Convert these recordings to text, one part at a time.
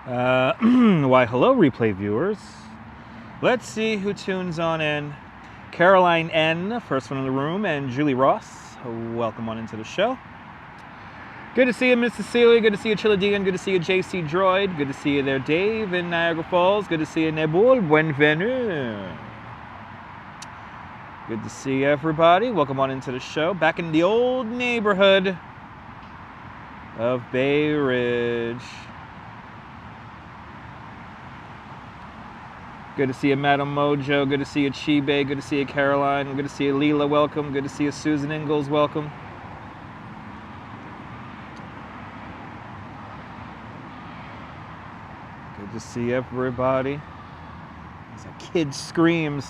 Why, hello, replay viewers. Let's see who tunes on in. Caroline N., first one in the room, and Julie Ross. Welcome on into the show. Good to see you, Miss Cecilia. Good to see you, Chiladian. Good to see you, JC Droid. Good to see you there, Dave in Niagara Falls. Good to see you, Nebul. Bienvenue. Good to see everybody. Welcome on into the show. Back in the old neighborhood of Bay Ridge. Good to see you, Madam Mojo. Good to see you, Chibe. Good to see you, Caroline. Good to see you, Leela. Welcome. Good to see you, Susan Ingalls. Welcome. Good to see everybody. There's a kid screams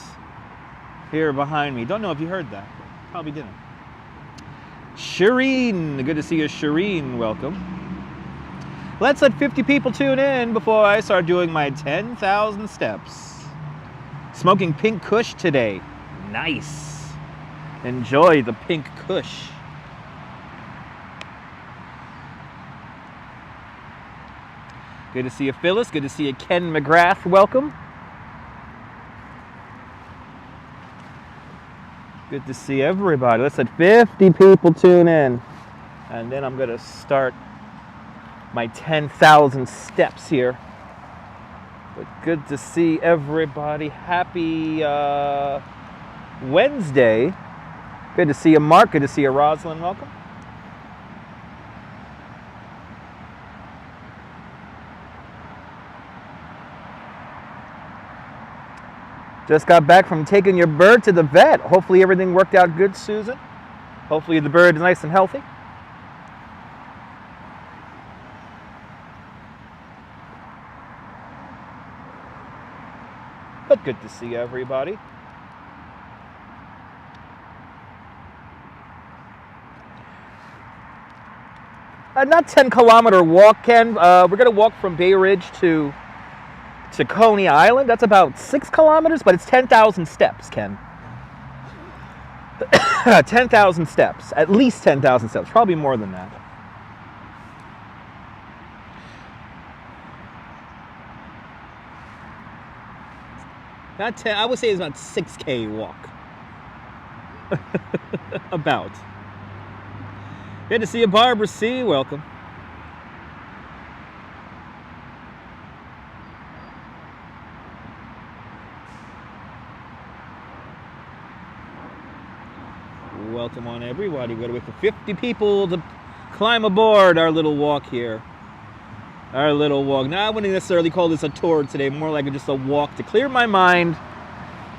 here behind me. Don't know if you heard that. Probably didn't. Shireen. Good to see you, Shireen. Welcome. Let's let 50 people tune in before I start doing my 10,000 steps. Smoking pink kush today. Nice. Enjoy the pink kush. Good to see you, Phyllis. Good to see you, Ken McGrath. Welcome. Good to see everybody. Let's let 50 people tune in. And then I'm going to start my 10,000 steps here. But good to see everybody. Happy Wednesday. Good to see you, Mark. Good to see you, Rosalind. Welcome. Just got back from taking your bird to the vet. Hopefully everything worked out good, Susan. Hopefully the bird is nice and healthy. But good to see everybody. Not 10-kilometer walk, Ken. We're going to walk from Bay Ridge to Coney Island. That's about 6 kilometers, but it's 10,000 steps, Ken. 10,000 steps. At least 10,000 steps. Probably more than that. Not 10, I would say it's about 6K walk. About. Good to see you, Barbara C. Welcome. Welcome on everybody. We're going to wait for 50 people to climb aboard our little walk here. Our little walk. Now, I wouldn't necessarily call this a tour today, more like just a walk to clear my mind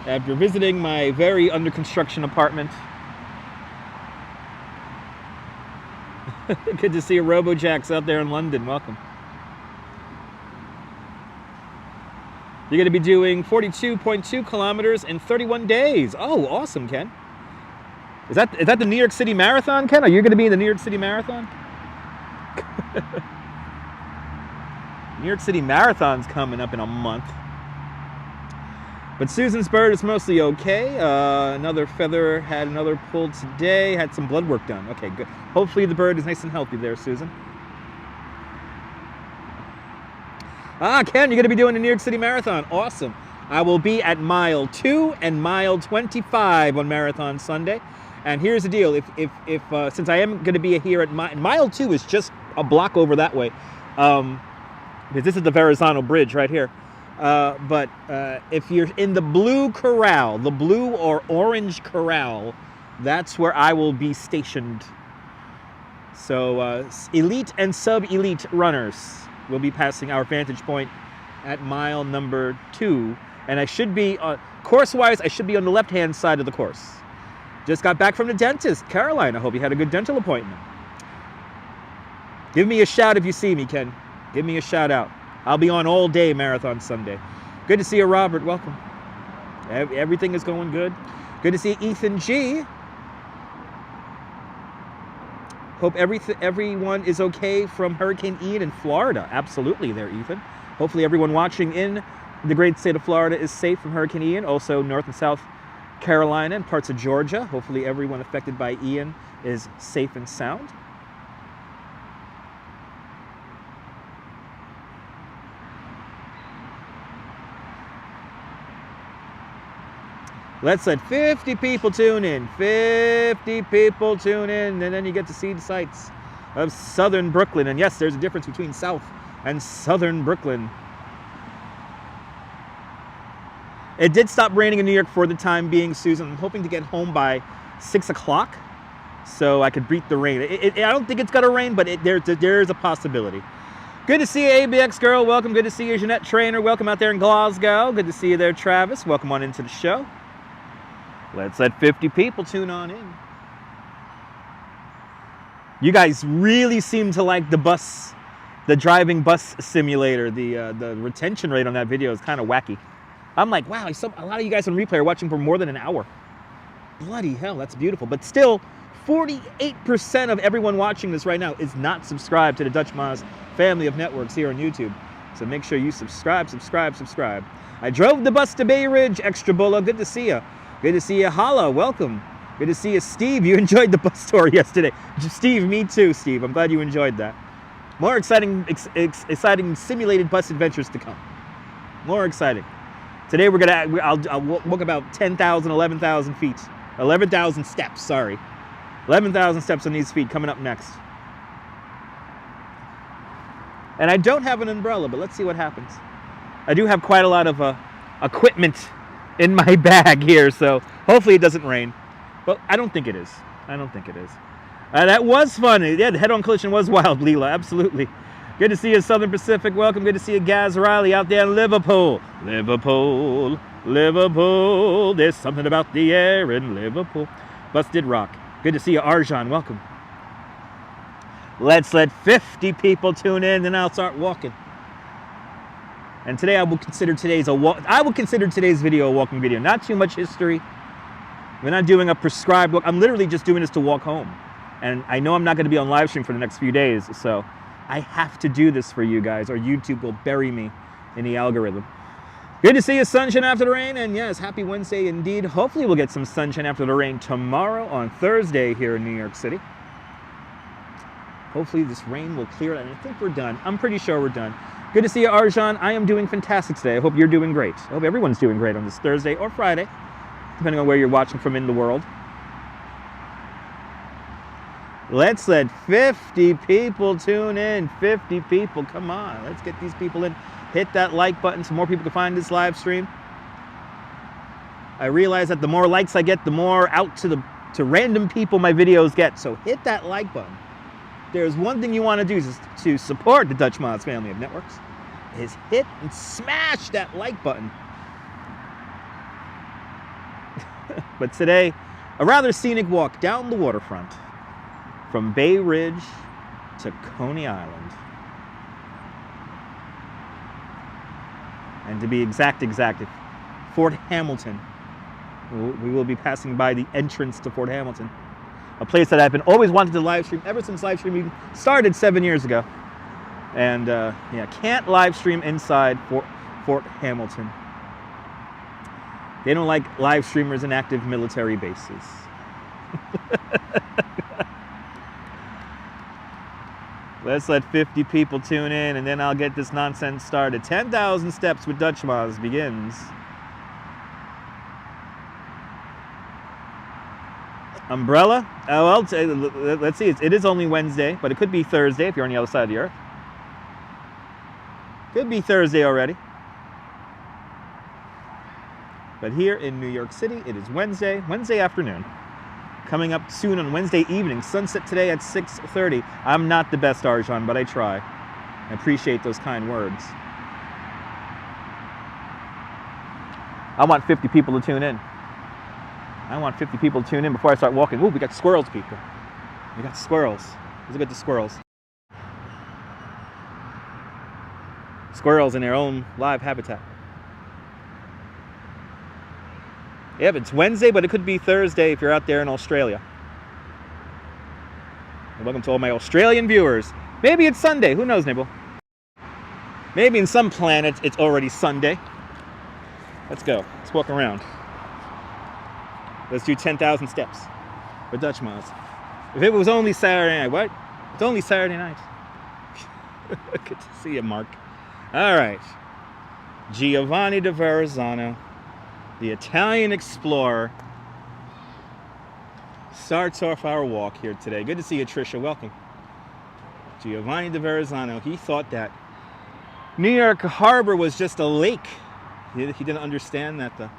after visiting my very under construction apartment. Good to see you, RoboJax out there in London. Welcome. You're going to be doing 42.2 kilometers in 31 days. Oh, awesome, Ken. Is that the New York City Marathon, Ken? Are you going to be in the New York City Marathon? New York City Marathon's coming up in a month. But Susan's bird is mostly okay. Another feather had another pull today. Had some blood work done. Okay, good. Hopefully the bird is nice and healthy there, Susan. Ken, you're going to be doing the New York City Marathon. Awesome. I will be at mile 2 and mile 25 on Marathon Sunday. And here's the deal. If since I am going to be here at mile 2 is just a block over that way. Because this is the Verrazano Bridge right here. But if you're in the blue corral, the blue or orange corral, that's where I will be stationed. So elite and sub-elite runners will be passing our vantage point at mile number 2. And I should be, course-wise, I should be on the left-hand side of the course. Just got back from the dentist. Caroline, I hope you had a good dental appointment. Give me a shout if you see me, Ken. Give me a shout out. I'll be on all day Marathon Sunday. Good to see you, Robert. Welcome. Everything is going good. Good to see Ethan G. Hope everyone is okay from Hurricane Ian in Florida. Absolutely there, Ethan. Hopefully everyone watching in the great state of Florida is safe from Hurricane Ian. Also North and South Carolina and parts of Georgia. Hopefully everyone affected by Ian is safe and sound. Let's let 50 people tune in. 50 people tune in, and then you get to see the sights of southern Brooklyn. And yes, there's a difference between South and southern Brooklyn. It did stop raining in New York for the time being, Susan. I'm hoping to get home by 6 o'clock so I could beat the rain. I don't think it's going to rain, but there's a possibility. Good to see you, ABX Girl. Welcome. Good to see you, Jeanette Trainer. Welcome out there in Glasgow. Good to see you there, Travis. Welcome on into the show. Let's let 50 people tune on in. You guys really seem to like the driving bus simulator. The retention rate on that video is kind of wacky. I'm like, wow, a lot of you guys on replay are watching for more than an hour. Bloody hell, that's beautiful. But still, 48% of everyone watching this right now is not subscribed to the Dutch Moz family of networks here on YouTube. So make sure you subscribe. I drove the bus to Bay Ridge, Extra Bulla. Good to see you. Good to see you, Hala. Welcome. Good to see you, Steve. You enjoyed the bus tour yesterday. Steve, me too, Steve. I'm glad you enjoyed that. More exciting simulated bus adventures to come. More exciting. Today I'll walk about 10,000, 11,000 feet. 11,000 steps, sorry. 11,000 steps on these feet coming up next. And I don't have an umbrella, but let's see what happens. I do have quite a lot of equipment in my bag here, so hopefully it doesn't rain. But I don't think it is. That was fun. Yeah, the head-on collision was wild, Leela. Absolutely. Good to see you, Southern Pacific. Welcome. Good to see you, Gaz Riley, out there in Liverpool. Liverpool. There's something about the air in Liverpool. Bus did rock. Good to see you, Arjan. Welcome. Let's let 50 people tune in, and I'll start walking. And today I will consider today's video a walking video. Not too much history. We're not doing a prescribed walk. I'm literally just doing this to walk home. And I know I'm not going to be on live stream for the next few days, so I have to do this for you guys, or YouTube will bury me in the algorithm. Good to see you, sunshine after the rain, and yes, happy Wednesday indeed. Hopefully we'll get some sunshine after the rain tomorrow on Thursday here in New York City. Hopefully this rain will clear, and I think we're done. I'm pretty sure we're done. Good to see you, Arjan. I am doing fantastic today. I hope you're doing great. I hope everyone's doing great on this Thursday or Friday, depending on where you're watching from in the world. Let's let 50 people tune in. 50 people, come on. Let's get these people in. Hit that like button so more people can find this live stream. I realize that the more likes I get, the more out to random people my videos get. So hit that like button. There's one thing you want to do is to support the Dutch Moz family of networks, is hit and smash that like button. But today, a rather scenic walk down the waterfront from Bay Ridge to Coney Island. And to be exact, Fort Hamilton. We will be passing by the entrance to Fort Hamilton, a place that I've always wanted to live stream ever since live streaming started 7 years ago. And yeah, can't live stream inside Fort Hamilton. They don't like live streamers in active military bases. Let's let 50 people tune in, and then I'll get this nonsense started. 10,000 steps with Dutch Moz begins. Umbrella? Oh, well, let's see. It is only Wednesday, but it could be Thursday if you're on the other side of the earth. Could be Thursday already. But here in New York City, it is Wednesday afternoon. Coming up soon on Wednesday evening, sunset today at 6:30. I'm not the best, Arjan, but I try. I appreciate those kind words. I want 50 people to tune in. I want 50 people to tune in before I start walking. Ooh, we got squirrels, people. We got squirrels. Let's look at the squirrels. Squirrels in their own live habitat. Yep, it's Wednesday, but it could be Thursday if you're out there in Australia. And welcome to all my Australian viewers. Maybe it's Sunday. Who knows, Nibble? Maybe in some planets it's already Sunday. Let's go. Let's walk around. Let's do 10,000 steps with Dutch Moz. If it was only Saturday night, what? It's only Saturday night. Good to see you, Mark. All right. Giovanni de Verrazano. The Italian Explorer starts off our walk here today. Good to see you, Tricia. Welcome. Giovanni de Verrazano. He thought that New York Harbor was just a lake. He didn't understand that the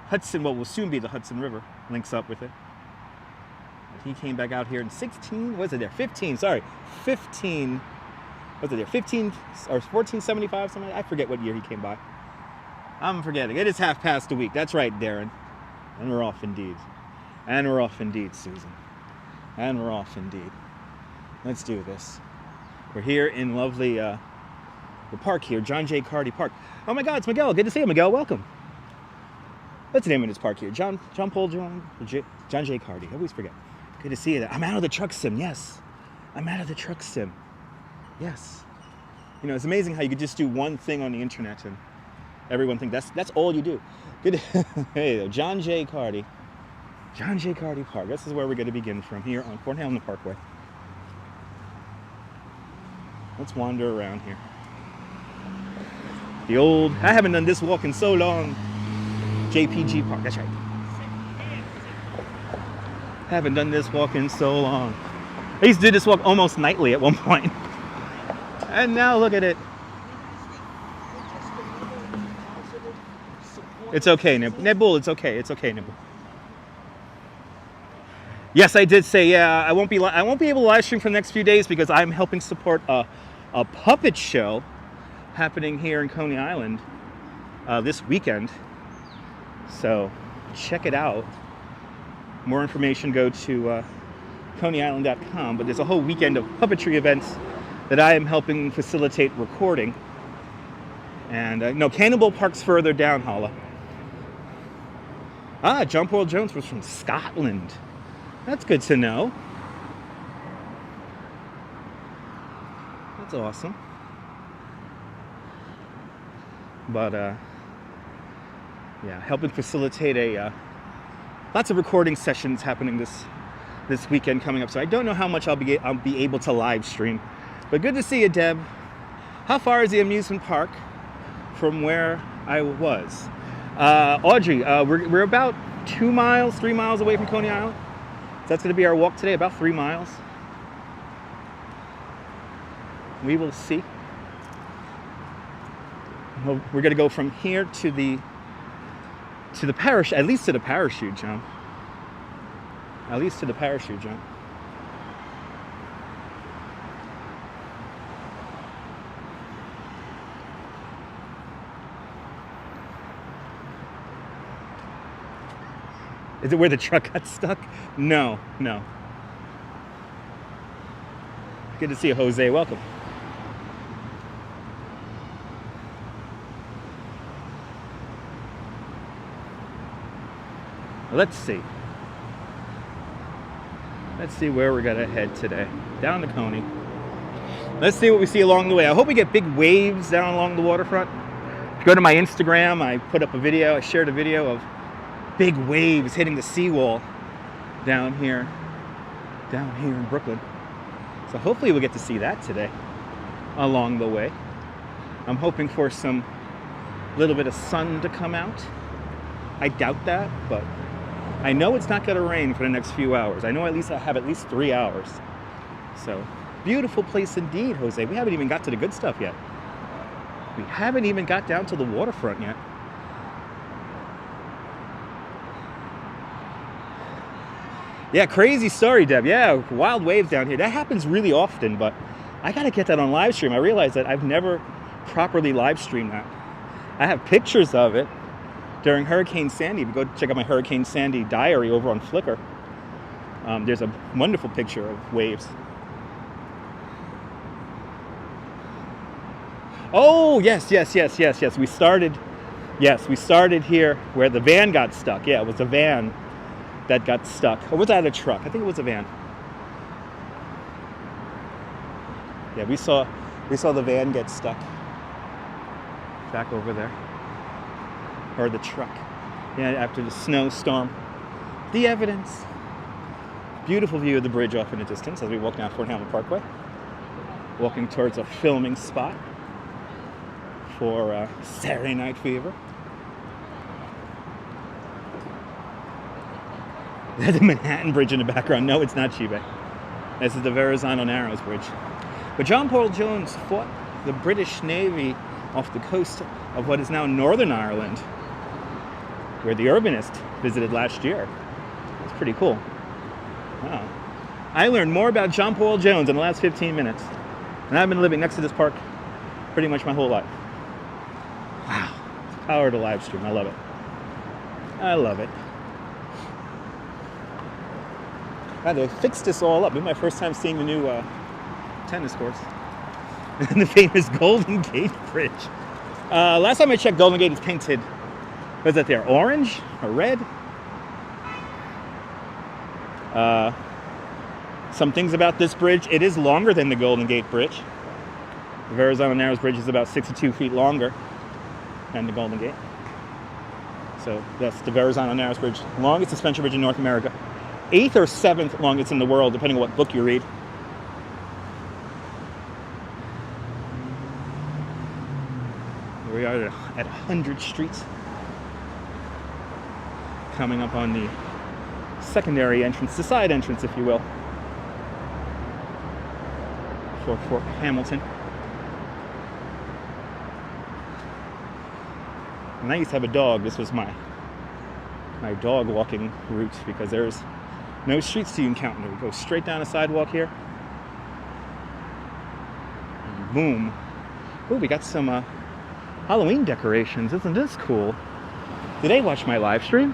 Hudson, what will soon be the Hudson River, links up with it. He came back out here in 15, was it there? 15, sorry. 15, was it there? 15 or 1475, something like that? I forget what year he came by. I'm forgetting. It is half past a week. That's right, Darren. And we're off indeed. And we're off indeed, Susan. And we're off indeed. Let's do this. We're here in lovely the park here, John J. Carty Park. Oh my God, it's Miguel. Good to see you, Miguel. Welcome. What's the name of this park here? John J. Carty. I always forget. Good to see you. I'm out of the truck sim. Yes. I'm out of the truck sim. Yes. You know, it's amazing how you could just do one thing on the internet and everyone thinks that's all you do. Good. Hey, John J. Carty. John J. Carty Park. This is where we're going to begin from here on Fort Hamilton Parkway. Let's wander around here. The old, I haven't done this walk in so long. JPG Park, that's right. Haven't done this walk in so long. I used to do this walk almost nightly at one point. And now look at it. It's okay, Nibble, it's okay. It's okay, Nibble. Yes, I did say, yeah, I won't be able to live stream for the next few days because I'm helping support a puppet show happening here in Coney Island this weekend. So check it out. More information, go to coneyisland.com. But there's a whole weekend of puppetry events that I am helping facilitate recording. And no, Cannonball Park's further down, Holla. Ah, John Paul Jones was from Scotland. That's good to know. That's awesome. But yeah, helping facilitate lots of recording sessions happening this weekend coming up. So I don't know how much I'll be able to live stream. But good to see you, Deb. How far is the amusement park from where I was? Audrey, we're about 3 miles away from Coney Island. So that's going to be our walk today, about 3 miles. We will see. We're going to go from here to the parachute, at least to the parachute jump. At least to the parachute jump. Is it where the truck got stuck? No, no. Good to see you, Jose. Welcome. Let's see. Let's see where we're gonna head today. Down to Coney. Let's see what we see along the way. I hope we get big waves down along the waterfront. If you go to my Instagram, I put up a video, I shared a video of big waves hitting the seawall down here in Brooklyn. So hopefully we'll get to see that today along the way. I'm hoping for some little bit of sun to come out. I doubt that, but I know it's not going to rain for the next few hours. I know I have at least 3 hours. So beautiful place indeed, Jose. We haven't even got to the good stuff yet. We haven't even got down to the waterfront yet. Yeah, crazy story, Deb. Yeah, wild waves down here. That happens really often, but I gotta get that on live stream. I realize that I've never properly live streamed that. I have pictures of it during Hurricane Sandy. If you go check out my Hurricane Sandy diary over on Flickr, there's a wonderful picture of waves. Oh, yes. We started here where the van got stuck. Yeah, it was a van that got stuck. Or was that a truck? I think it was a van. Yeah, we saw the van get stuck back over there. Or the truck. Yeah, after the snowstorm. The evidence. Beautiful view of the bridge off in the distance as we walk down Fort Hamilton Parkway. Walking towards a filming spot for Saturday Night Fever. There's the Manhattan Bridge in the background. No, it's not Chiba. This is the Verrazano Narrows Bridge. But John Paul Jones fought the British Navy off the coast of what is now Northern Ireland, where the Urbanist visited last year. It's pretty cool. Wow. I learned more about John Paul Jones in the last 15 minutes. And I've been living next to this park pretty much my whole life. Wow. It's the power of the live stream. I love it. I love it. Wow, they fixed this all up. This is my first time seeing the new tennis courts. And the famous Golden Gate Bridge. Last time I checked, Golden Gate is painted. Was that there? Orange or red? Some things about this bridge. It is longer than the Golden Gate Bridge. The Verrazano Narrows Bridge is about 62 feet longer than the Golden Gate. So that's the Verrazano Narrows Bridge. Longest suspension bridge in North America. 8th or 7th longest in the world, depending on what book you read. Here we are at 100 Streets. Coming up on the secondary entrance, the side entrance, if you will, for Fort Hamilton. When I used to have a dog, this was my dog walking route, because there's no streets to encounter. We go straight down a sidewalk here. And boom. Oh, we got some Halloween decorations. Isn't this cool? Did they watch my live stream?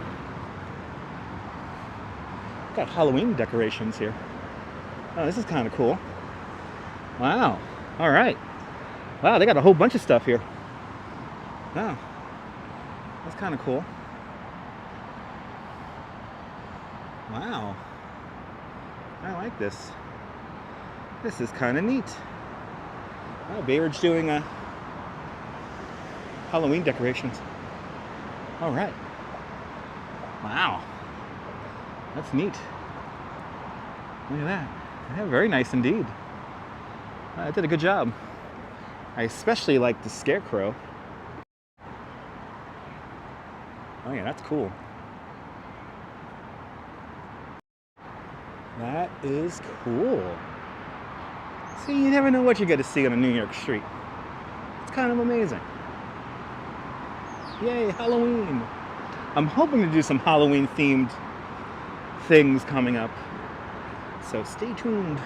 Got Halloween decorations here. Oh, this is kind of cool. Wow. All right. Wow, they got a whole bunch of stuff here. Wow. That's kind of cool. Wow. I like this. This is kind of neat. Oh, Bay Ridge doing Halloween decorations. All right. Wow. That's neat. Look at that. Yeah, very nice indeed. I did a good job. I especially like the scarecrow. Oh yeah, that's cool. That is cool. See, you never know what you're going to see on a New York street. It's kind of amazing. Yay, Halloween. I'm hoping to do some Halloween themed things coming up. So stay tuned.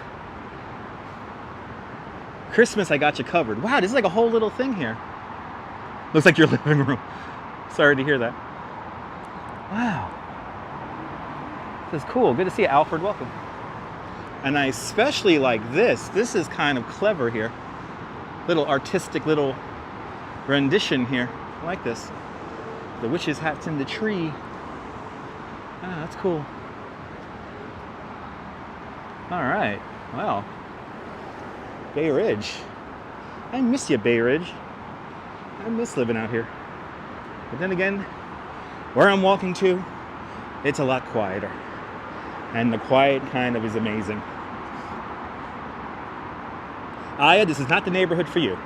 Christmas, I got you covered. Wow, this is like a whole little thing here. Looks like your living room. Sorry to hear that. Wow. This is cool. Good to see you, Alfred. Welcome. And I especially like this. This is kind of clever here. Little artistic little rendition here. I like this. The witch's hat's in the tree. Ah, that's cool. All right. Well, Bay Ridge. I miss you, Bay Ridge. I miss living out here. But then again, where I'm walking to, it's a lot quieter. And the quiet kind of is amazing. Aya, this is not the neighborhood for you.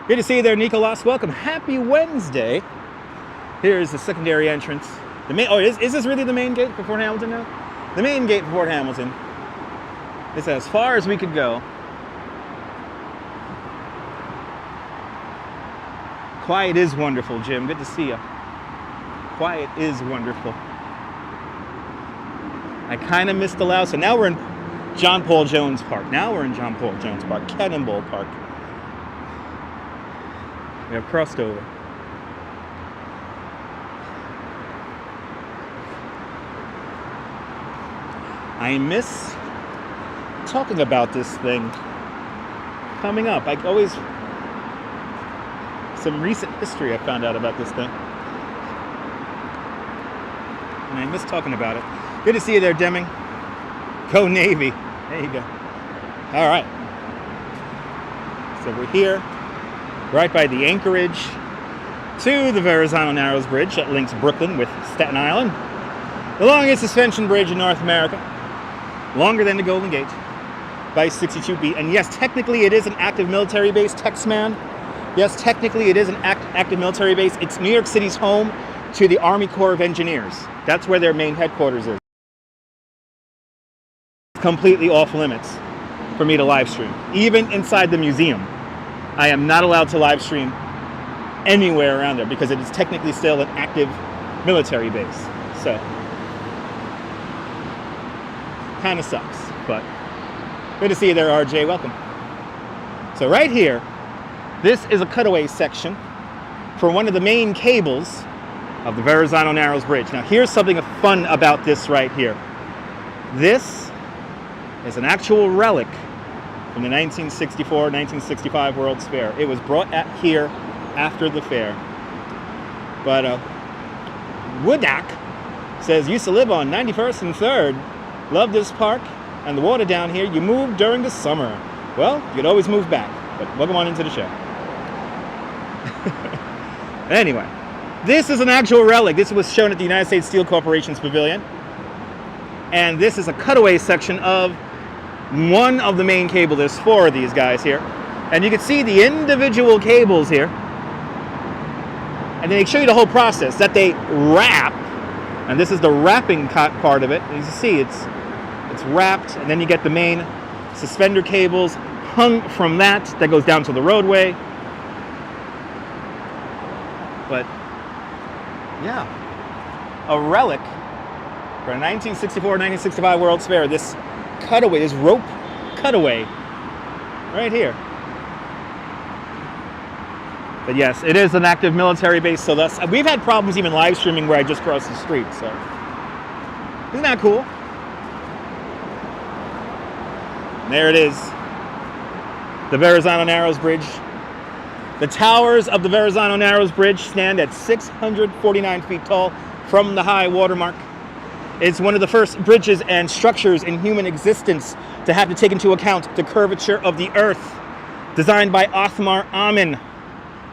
Good to see you there, Nicolas. Welcome. Happy Wednesday. Here's the secondary entrance. The main. Oh, is this really the main gate for Fort Hamilton now? The main gate for Fort Hamilton. It's as far as we could go. Quiet is wonderful, Jim. Good to see you. Quiet is wonderful. I kind of missed the loud. So now we're in John Paul Jones Park. Cannonball Park. We have crossed over. I miss talking about this thing coming up. I always, some recent history I found out about this thing. And I miss talking about it. Good to see you there, Deming. Go Navy. There you go. All right. So we're here, right by the anchorage to the Verrazano Narrows Bridge that links Brooklyn with Staten Island. The longest suspension bridge in North America. Longer than the Golden Gate by 62 feet. And yes, technically it is an active military base, Texman. Yes, technically it is an active military base. It's New York City's home to the Army Corps of Engineers. That's where their main headquarters is. completely off limits for me to live stream. Even inside the museum, I am not allowed to live stream anywhere around there because it is technically still an active military base. So, kind of sucks, but good to see you there, RJ. Welcome. So right here, this is a cutaway section for one of the main cables of the Verrazano Narrows Bridge. Now, here's something fun about this right here. This is an actual relic from the 1964-1965 World's Fair. It was brought here after the fair. But Woodak says, used to live on 91st and 3rd. Love this park and the water down here. You moved during the summer. Well, you could always move back. But welcome on into the show. Anyway, this is an actual relic. This was shown at the United States Steel Corporation's Pavilion. And this is a cutaway section of one of the main cables. There's 4 of these guys here. And you can see the individual cables here. And then they show you the whole process that they wrap. And this is the wrapping part of it. As you see, it's wrapped. And then you get the main suspender cables hung from that goes down to the roadway. But yeah, a relic for a 1964-1965 World's Fair. This cutaway, this rope cutaway, right here. But yes, it is an active military base, so thus we've had problems even live streaming where I just crossed the street. So isn't that cool? And there it is, the Verrazano Narrows Bridge. The towers of the Verrazano Narrows Bridge stand at 649 feet tall from the high water mark. It's one of the first bridges and structures in human existence to have to take into account the curvature of the earth. Designed by Othmar Ammann.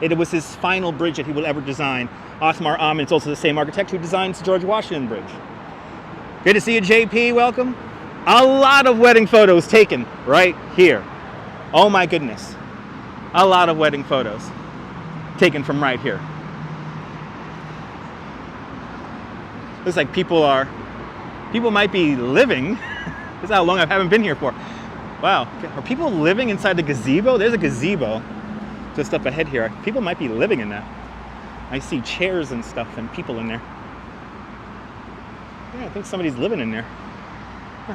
It was his final bridge that he will ever design. Othmar Ammann is also the same architect who designs the George Washington Bridge. Good to see you, JP. Welcome. A lot of wedding photos taken right here. Oh my goodness. A lot of wedding photos taken from right here. Looks like people might be living. This is how long I haven't been here for. Wow, are people living inside the gazebo? There's a gazebo just up ahead here. People might be living in that. I see chairs and stuff and people in there. Yeah, I think somebody's living in there. Huh.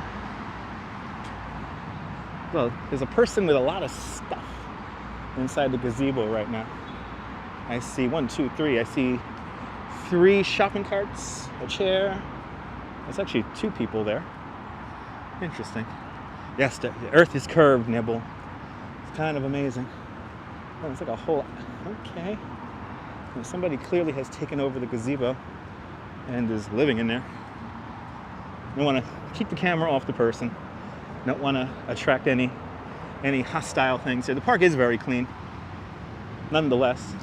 Well, there's a person with a lot of stuff inside the gazebo right now. I see 1, 2, 3. I see 3 shopping carts, a chair. There's actually 2 people there. Interesting. Yes, the earth is curved, Nibble. It's kind of amazing. Oh, it's like a whole... Okay. Well, somebody clearly has taken over the gazebo and is living in there. You want to keep the camera off the person. Don't want to attract any hostile things here. The park is very clean. Nonetheless,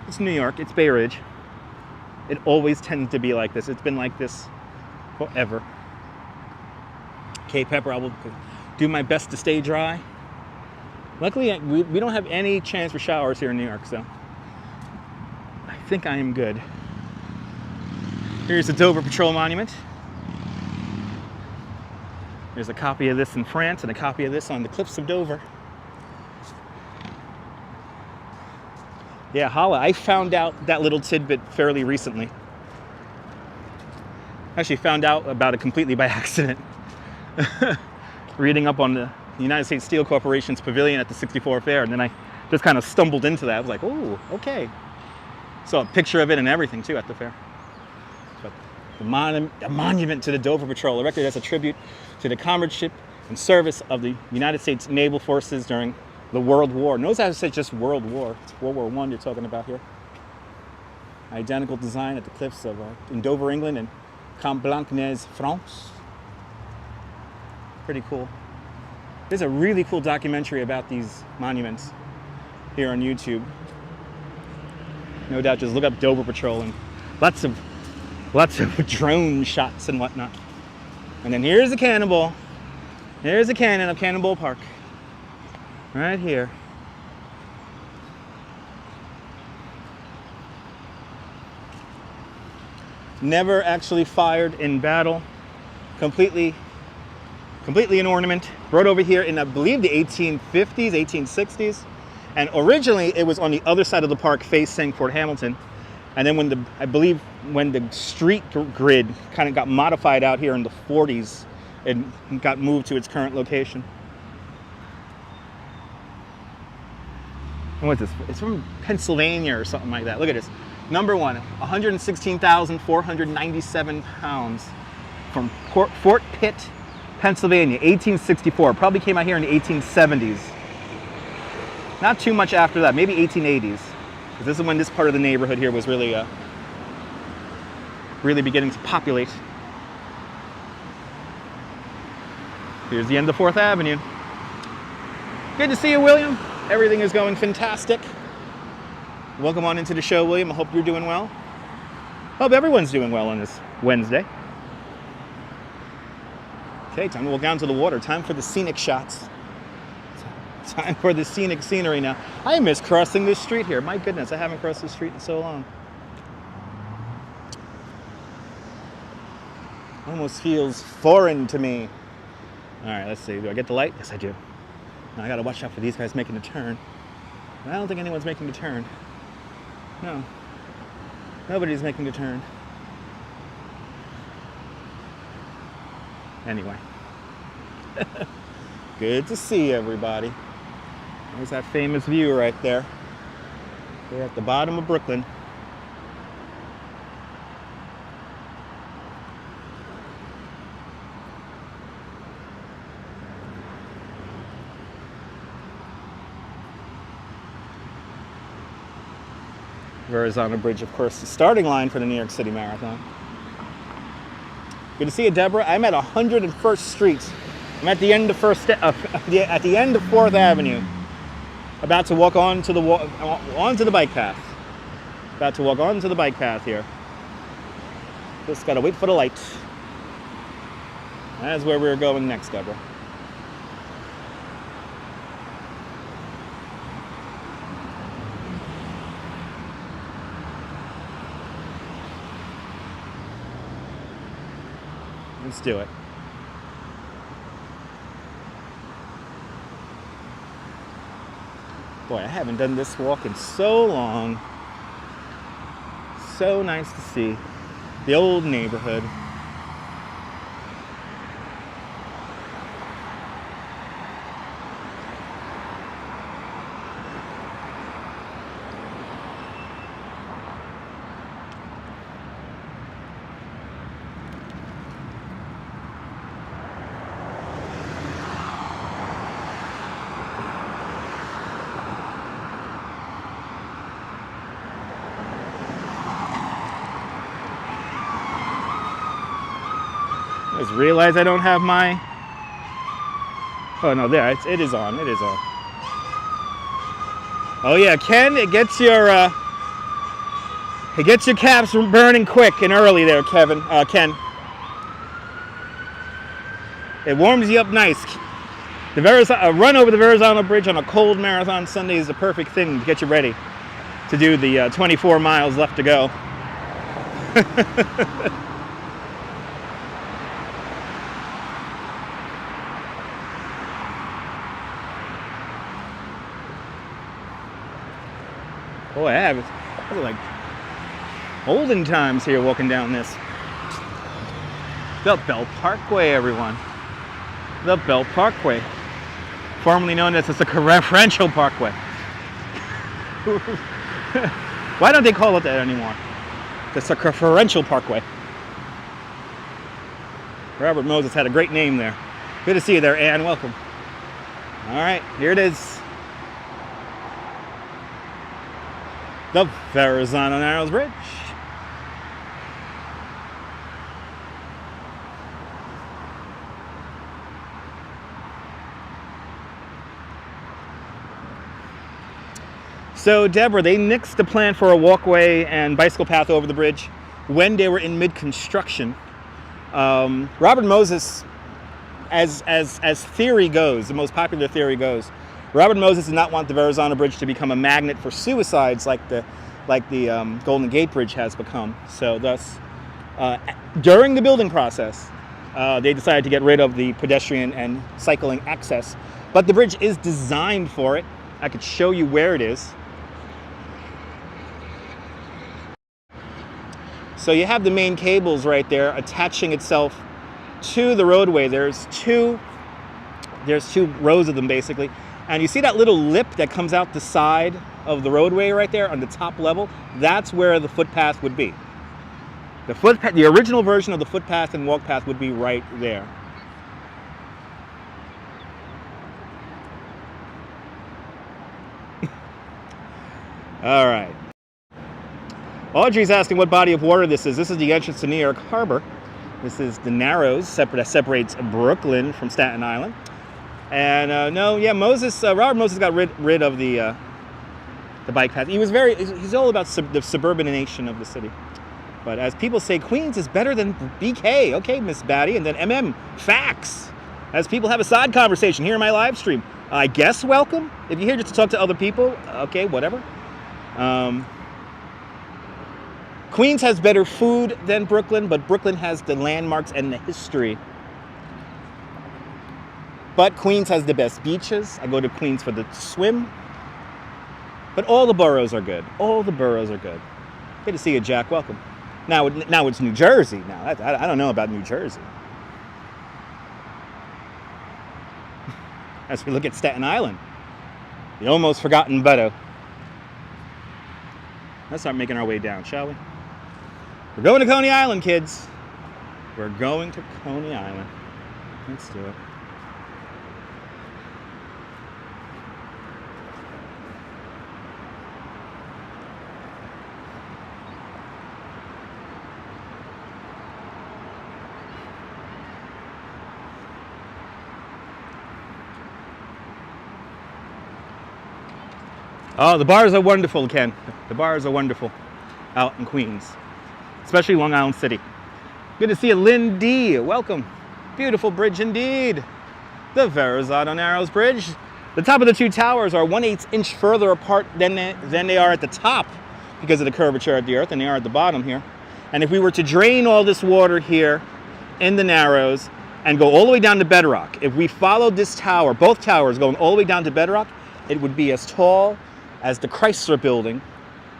it's New York. It's Bay Ridge. It always tends to be like this. It's been like this forever. Okay, Pepper, I will do my best to stay dry. Luckily, we don't have any chance for showers here in New York, so I think I am good. Here's the Dover Patrol Monument. There's a copy of this in France and a copy of this on the cliffs of Dover. Yeah, Hala, I found out that little tidbit fairly recently. Actually found out about it completely by accident. Reading up on the United States Steel Corporation's Pavilion at the 64 Fair, and then I just kind of stumbled into that. I was like, oh, okay. Saw a picture of it and everything, too, at the fair. But the monument to the Dover Patrol, erected as a tribute to the comradeship and service of the United States Naval Forces during the World War. Notice how I said just World War. It's World War I you're talking about here. Identical design at the cliffs of in Dover, England, and Camp Blanc-Neige, France. Pretty cool. There's a really cool documentary about these monuments here on YouTube. No doubt, just look up Dover Patrol and lots of drone shots and whatnot. And then here's the cannonball. Here's the cannon of Cannonball Park. Right here. Never actually fired in battle. Completely Completely an ornament. Brought over here in, I believe, the 1850s, 1860s. And originally, it was on the other side of the park facing Fort Hamilton. And then when I believe when the street grid kind of got modified out here in the 40s, it got moved to its current location. And what's this? It's from Pennsylvania or something like that. Look at this. Number one, 116,497 pounds from Fort Pitt, Pennsylvania, 1864. Probably came out here in the 1870s. Not too much after that, maybe 1880s. This is when this part of the neighborhood here was really, really beginning to populate. Here's the end of 4th Avenue. Good to see you, William. Everything is going fantastic. Welcome on into the show, William. I hope you're doing well. Hope everyone's doing well on this Wednesday. Okay, time to walk down to the water. Time for the scenic shots. Time for the scenic scenery now. I miss crossing this street here. My goodness, I haven't crossed this street in so long. Almost feels foreign to me. All right, let's see. Do I get the light? Yes, I do. Now I gotta watch out for these guys making a turn. I don't think anyone's making a turn. No. Nobody's making a turn. Anyway. Good to see everybody. There's that famous view right there. We're at the bottom of Brooklyn. Verrazano Bridge, of course, the starting line for the New York City Marathon. Good to see you, Deborah. I'm at 101st Street. I'm at the end of at the end of 4th Avenue. About to walk onto the bike path. About to walk onto the bike path here. Just gotta wait for the light. That's where we're going next, Deborah. Let's do it. Boy, I haven't done this walk in so long. So nice to see the old neighborhood. I just realized I don't have my... Oh no, there, it is on, it is on. Oh yeah, Ken, it gets your caps burning quick and early there, Ken. It warms you up nice. A run over the Verrazano Bridge on a cold marathon Sunday is the perfect thing to get you ready to do the 24 miles left to go. Boy, I have like olden times here walking down this. The Belt Parkway, everyone. The Belt Parkway. Formerly known as the Circumferential Parkway. Why don't they call it that anymore? The Circumferential Parkway. Robert Moses had a great name there. Good to see you there, Ann. Welcome. All right, here it is. The Verrazano Narrows Bridge. So, Deborah, they nixed the plan for a walkway and bicycle path over the bridge when they were in mid-construction. Robert Moses, as theory goes, the most popular theory goes, Robert Moses did not want the Verrazano Bridge to become a magnet for suicides like the Golden Gate Bridge has become. So thus, during the building process, they decided to get rid of the pedestrian and cycling access. But the bridge is designed for it. I could show you where it is. So you have the main cables right there attaching itself to the roadway. There's two rows of them basically. And you see that little lip that comes out the side of the roadway right there on the top level? That's where the footpath would be. The original version of the footpath and walk path would be right there. All right. Audrey's asking what body of water this is. This is the entrance to New York Harbor. This is the Narrows, that separates Brooklyn from Staten Island. And Robert Moses got rid of the bike path. He's all about the suburbanization of the city. But as people say, Queens is better than BK. Okay, Miss Batty. And then MM, facts. As people have a side conversation here in my live stream. I guess welcome. If you're here just to talk to other people, okay, whatever. Queens has better food than Brooklyn, but Brooklyn has the landmarks and the history. But Queens has the best beaches. I go to Queens for the swim. But all the boroughs are good. All the boroughs are good. Good to see you, Jack. Welcome. Now it's New Jersey. Now I don't know about New Jersey. As we look at Staten Island, the almost forgotten Beto. Let's start making our way down, shall we? We're going to Coney Island, kids. We're going to Coney Island. Let's do it. Oh, the bars are wonderful, Ken. The bars are wonderful out in Queens, especially Long Island City. Good to see you, Lynn D. Welcome. Beautiful bridge indeed. The Verrazano Narrows Bridge. The top of the two towers are 1/8 inch further apart than they are at the top because of the curvature of the earth, and they are at the bottom here. And if we were to drain all this water here in the Narrows and go all the way down to bedrock, if we followed this tower, both towers going all the way down to bedrock, it would be as tall as the Chrysler Building,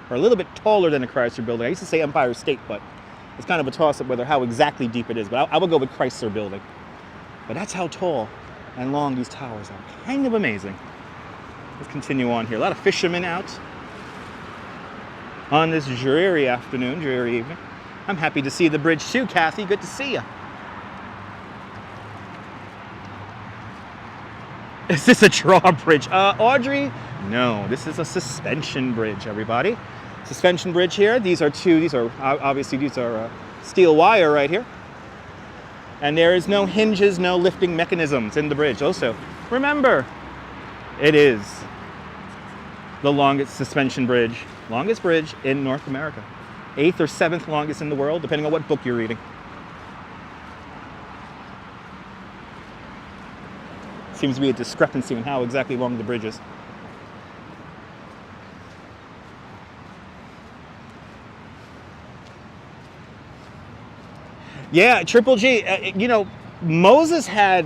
or a little bit taller than the Chrysler Building. I used to say Empire State, but it's kind of a toss-up whether how exactly deep it is. But I would go with Chrysler Building. But that's how tall and long these towers are. Kind of amazing. Let's continue on here. A lot of fishermen out on this dreary afternoon, dreary evening. I'm happy to see the bridge too, Kathy. Good to see you. Is this a drawbridge? Audrey? No, this is a suspension bridge, everybody. Suspension bridge here. These are steel wire right here. And there is no hinges, no lifting mechanisms in the bridge. Also, remember, it is the longest suspension bridge, longest bridge in North America. 8th or 7th longest in the world, depending on what book you're reading. Seems to be a discrepancy in how exactly long the bridge is. Yeah, Triple G, Moses had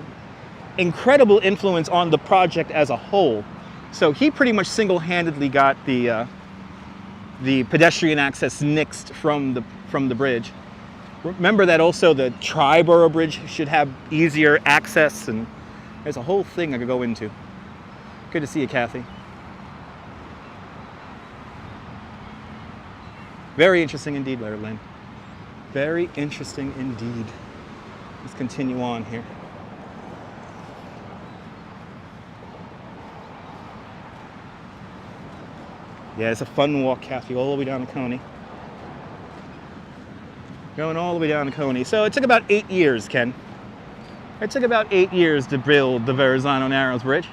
incredible influence on the project as a whole. So he pretty much single-handedly got the pedestrian access nixed from the bridge. Remember that also the Triborough Bridge should have easier access, and there's a whole thing I could go into. Good to see you, Kathy. Very interesting indeed, Larry Lynn. Very interesting indeed. Let's continue on here. Yeah, it's a fun walk, Kathy, all the way down to Coney. Going all the way down to Coney. So it took about 8 years, Ken. It took about 8 years to build the Verrazano Narrows Bridge.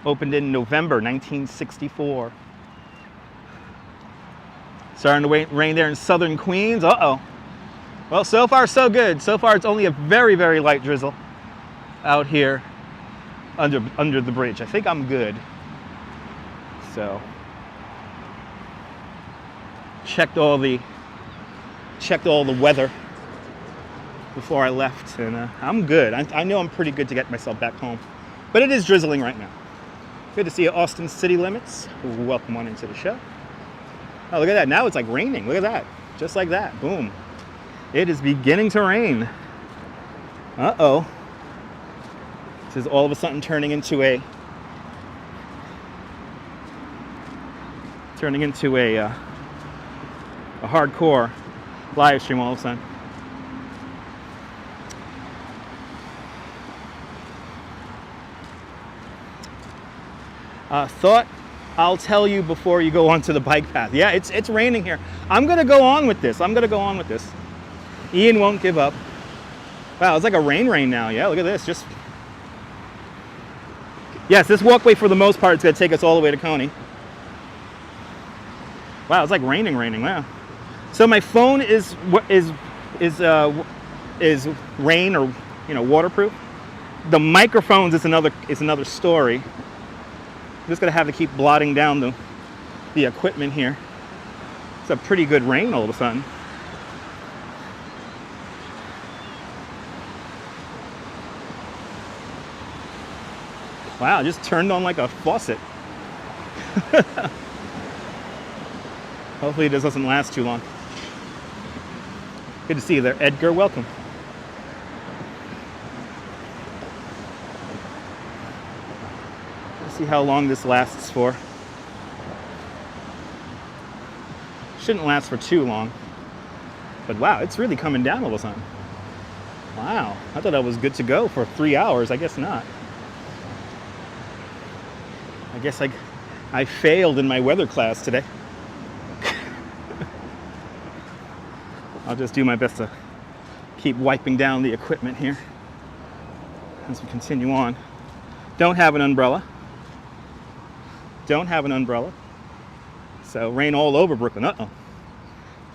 Opened in November 1964. Starting to rain there in southern Queens. Uh-oh. Well, so far so good. So far it's only a very, very light drizzle out here under the bridge. I think I'm good. So checked all the checked all the weather before I left, and I'm good. I know I'm pretty good to get myself back home. But it is drizzling right now. Good to see you, Austin City Limits. Welcome on into the show. Oh, look at that. Now it's like raining. Look at that. Just like that. Boom. It is beginning to rain. Uh-oh. This is all of a sudden turning into a hardcore live stream all of a sudden. Thought I'll tell you before you go onto the bike path. Yeah, it's raining here. I'm gonna go on with this. Ian won't give up. Wow, it's like a rain now. Yeah, look at this. Yes, this walkway for the most part is gonna take us all the way to Coney. Wow, it's like raining. Wow. So my phone is rain or waterproof. The microphones is another story. I'm just gonna have to keep blotting down the equipment here. It's a pretty good rain all of a sudden. Wow, it just turned on like a faucet. Hopefully this doesn't last too long. Good to see you there, Edgar. Welcome. Let's see how long this lasts for. Shouldn't last for too long. But wow, it's really coming down all of a sudden. Wow, I thought I was good to go for 3 hours. I guess not. I guess I failed in my weather class today. I'll just do my best to keep wiping down the equipment here as we continue on. Don't have an umbrella. So rain all over Brooklyn. Uh-oh.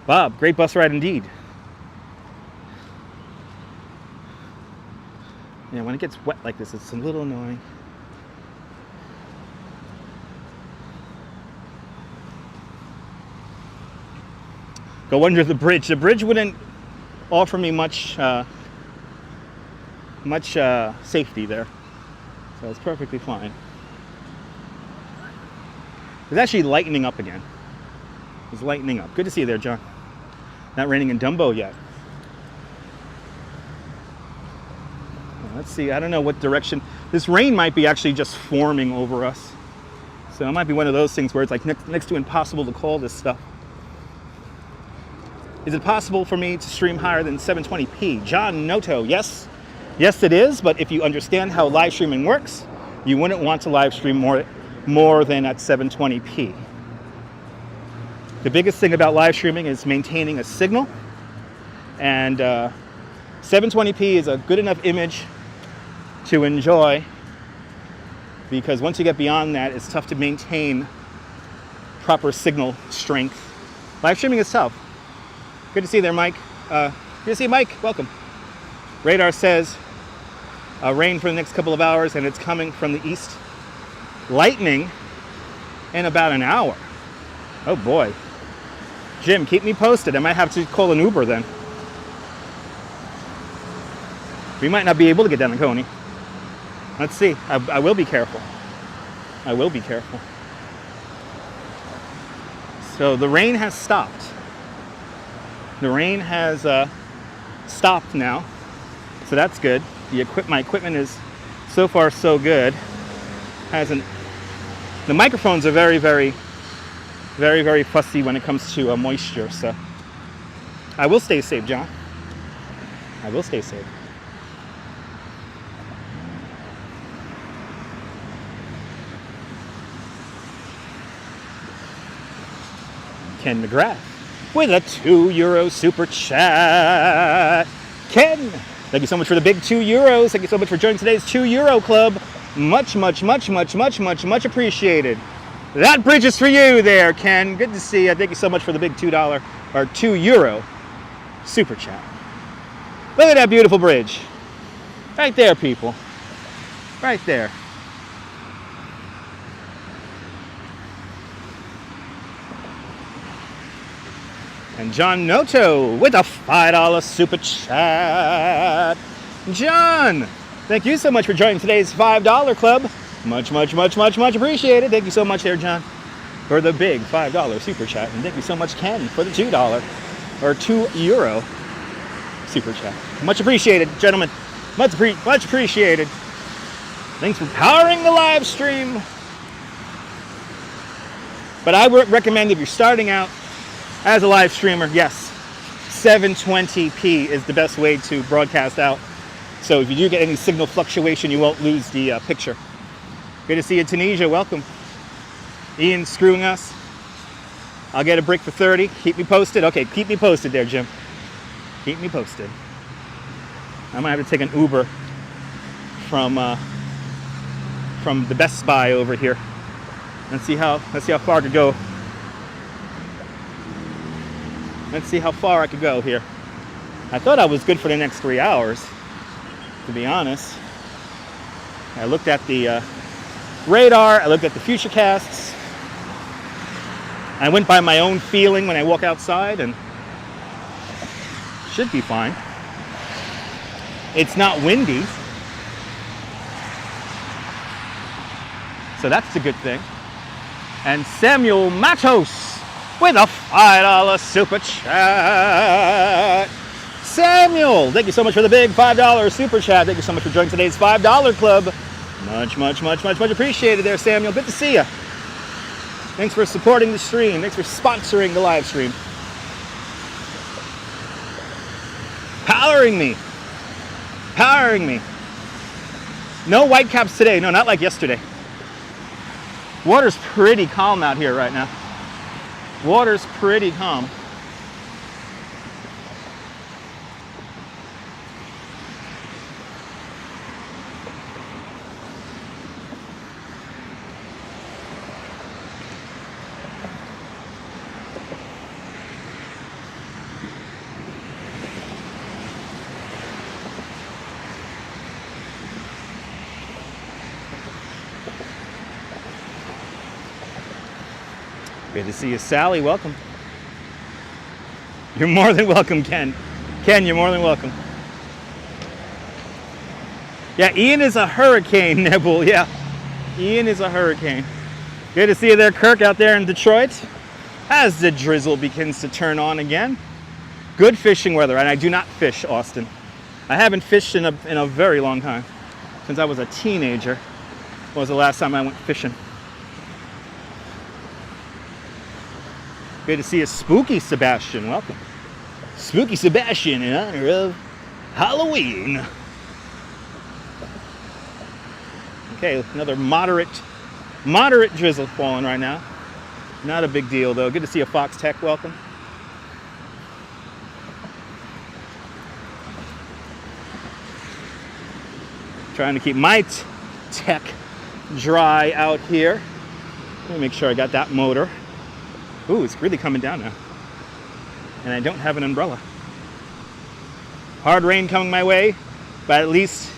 Bob, great bus ride indeed. Yeah, when it gets wet like this, it's a little annoying. Go under the bridge. The bridge wouldn't offer me much safety there, so it's perfectly fine. It's actually lightening up again. It's lightening up. Good to see you there, John. Not raining in Dumbo yet. Let's see. I don't know what direction. This rain might be actually just forming over us, so it might be one of those things where it's like next to impossible to call this stuff. Is it possible for me to stream higher than 720p? John Noto, yes. Yes, it is, but if you understand how live streaming works, you wouldn't want to live stream more than at 720p. The biggest thing about live streaming is maintaining a signal, and 720p is a good enough image to enjoy, because once you get beyond that, it's tough to maintain proper signal strength. Live streaming is tough. Good to see you there, Mike. Good to see you, Mike. Welcome. Radar says rain for the next couple of hours, and it's coming from the east. Lightning in about an hour. Oh boy. Jim, keep me posted. I might have to call an Uber then. We might not be able to get down to Coney. Let's see. I will be careful. I will be careful. So the rain has stopped. The rain has stopped now, so that's good. My equipment is so far so good. The microphones are very, very, very, very fussy when it comes to moisture. So I will stay safe, John. I will stay safe. Ken McGrath with a €2 super chat. Ken, thank you so much for the big €2. Thank you so much for joining today's €2 club. Much, much, much, much, much, much, much appreciated. That bridge is for you there, Ken. Good to see you. Thank you so much for the big €2 or €2 super chat. Look at that beautiful bridge. Right there, people. Right there. And John Noto with a $5 super chat. John, thank you so much for joining today's $5 club. Much, much, much, much, much appreciated. Thank you so much there, John, for the big $5 super chat. And thank you so much, Ken, for the $2 or €2 super chat. Much appreciated, gentlemen. Much appreciated. Thanks for powering the live stream. But I would recommend, if you're starting out as a live streamer, yes, 720p is the best way to broadcast out. So if you do get any signal fluctuation, you won't lose the picture. Good to see you, Tunisia. Welcome. Ian screwing us. I'll get a brick for 30. Keep me posted. Okay, keep me posted there, Jim. Keep me posted. I might have to take an Uber from the Best Buy over here. Let's see how far I could go. Let's see how far I could go here. I thought I was good for the next 3 hours, to be honest. I looked at the radar, I looked at the futurecasts. I went by my own feeling when I walk outside, and should be fine. It's not windy, so that's a good thing. And Samuel Matos with a $5 super chat. Samuel, thank you so much for the big $5 super chat. Thank you so much for joining today's $5 club. Much, much, much, much, much appreciated there, Samuel. Good to see you. Thanks for supporting the stream. Thanks for sponsoring the live stream. Powering me. Powering me. No whitecaps today. No, not like yesterday. Water's pretty calm out here right now. Water's pretty calm. Good to see you, Sally. Welcome. You're more than welcome, Ken. Ken, you're more than welcome. Yeah, Ian is a hurricane, Nebul. Yeah, Ian is a hurricane. Good to see you there, Kirk, out there in Detroit. As the drizzle begins to turn on again. Good fishing weather, and I do not fish, Austin. I haven't fished in a very long time. Since I was a teenager. When was the last time I went fishing? Good to see you, Spooky Sebastian. Welcome. Spooky Sebastian in honor of Halloween. Okay, another moderate drizzle falling right now. Not a big deal, though. Good to see you, Fox Tech. Welcome. Trying to keep my tech dry out here. Let me make sure I got that motor. Ooh, it's really coming down now. And I don't have an umbrella. Hard rain coming my way, but at least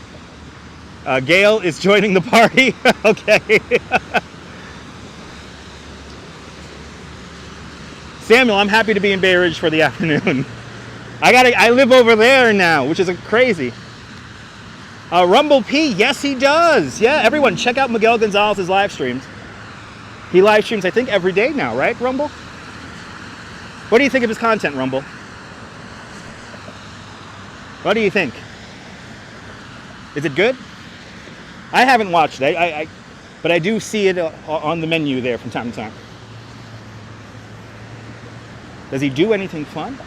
Gail is joining the party. Okay. Samuel, I'm happy to be in Bay Ridge for the afternoon. I live over there now, which is crazy. Rumble P, yes he does. Yeah, everyone check out Miguel Gonzalez's live streams. He live streams, I think, every day now, right, Rumble? What do you think of his content, Rumble? What do you think? Is it good? I haven't watched it, but I do see it on the menu there from time to time. Does he do anything fun?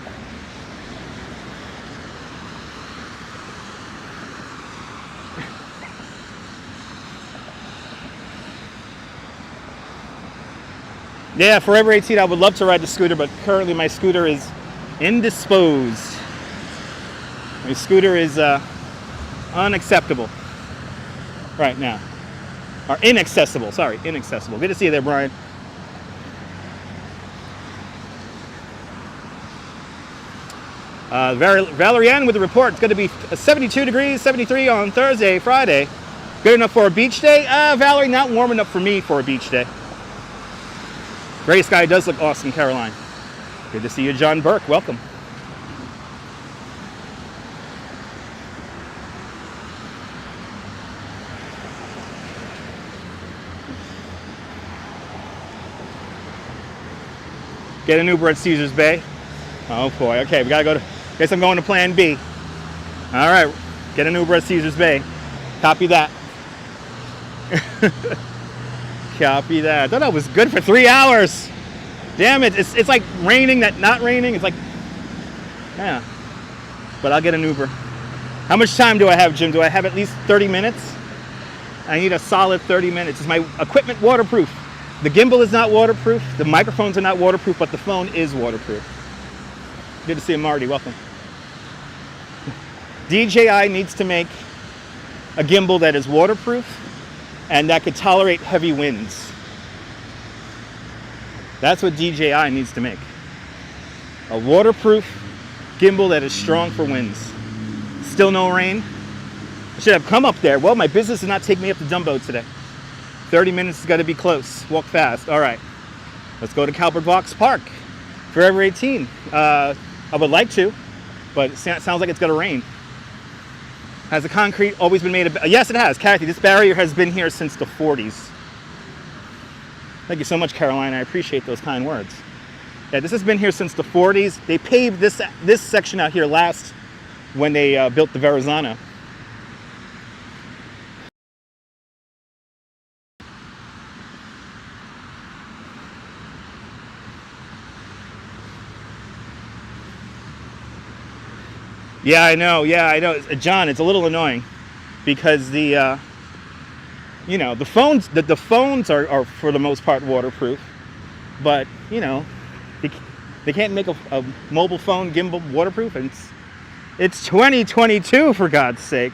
Yeah, Forever 18, I would love to ride the scooter, but currently my scooter is indisposed. My scooter is unacceptable right now. Or inaccessible, sorry, inaccessible. Good to see you there, Brian. Valerian with the report. It's going to be 72 degrees, 73 on Thursday, Friday. Good enough for a beach day? Valerie, not warm enough for me for a beach day. Gray sky does look awesome, Caroline. Good to see you, John Burke. Welcome. Get an Uber at Caesars Bay. Oh boy, okay, we gotta go to, guess I'm going to plan B. All right, get an Uber at Caesars Bay. Copy that. Copy that. I thought that was good for 3 hours. Damn it, it's like raining, not raining. It's like, yeah. But I'll get an Uber. How much time do I have, Jim? Do I have at least 30 minutes? I need a solid 30 minutes. Is my equipment waterproof? The gimbal is not waterproof, the microphones are not waterproof, but the phone is waterproof. Good to see you, Marty. Welcome. DJI needs to make a gimbal that is waterproof and that could tolerate heavy winds. That's what DJI needs to make. A waterproof gimbal that is strong for winds. Still no rain. I should have come up there. Well, my business did not take me up to Dumbo today. 30 minutes has got to be close. Walk fast. All right. Let's go to Calvert Vaux Park. Forever 18. I would like to, but it sounds like it's going to rain. Has the concrete always been made of... Yes, it has. Kathy, this barrier has been here since the 40s. Thank you so much, Caroline. I appreciate those kind words. Yeah, this has been here since the 40s. They paved this section out here last when they built the Verrazano. Yeah, I know. John, it's a little annoying because the phones are for the most part waterproof, but they can't make a mobile phone gimbal waterproof, and it's 2022, for God's sake.